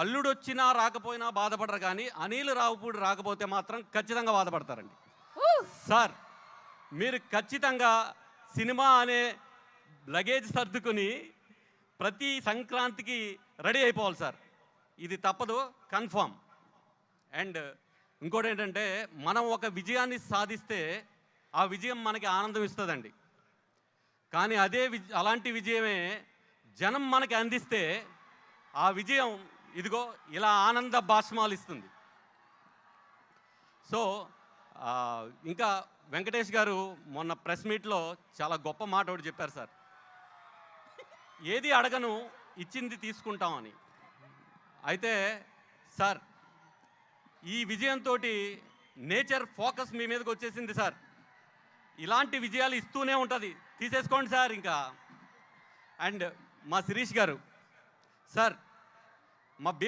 అల్లుడొచ్చినా రాకపోయినా బాధపడరు, కానీ అనిల్ రావుపూడి రాకపోతే మాత్రం ఖచ్చితంగా బాధపడతారండి. సార్, మీరు ఖచ్చితంగా సినిమా అనే లగేజ్ సర్దుకుని ప్రతి సంక్రాంతికి రెడీ అయిపోవాలి సార్. ఇది తప్పదు, కన్ఫామ్. అండ్ ఇంకోటి ఏంటంటే, మనం ఒక విజయాన్ని సాధిస్తే ఆ విజయం మనకి ఆనందం ఇస్తుందండి. కానీ అదే అలాంటి విజయమే జనం మనకి అందిస్తే ఆ విజయం ఇదిగో ఇలా ఆనంద భాష్మాలు ఇస్తుంది. సో ఇంకా వెంకటేష్ గారు మొన్న ప్రెస్ మీట్లో చాలా గొప్ప మాట ఒకటి చెప్పారు సార్. ఏది అడగను, ఇచ్చింది తీసుకుంటామని. అయితే సార్, ఈ విజయంతో నేచర్ ఫోకస్ మీ మీదకి వచ్చేసింది సార్. ఇలాంటి విజయాలు ఇస్తూనే ఉంటుంది, తీసేసుకోండి సార్ ఇంకా. అండ్ మా శిరీష్ గారు సార్, మా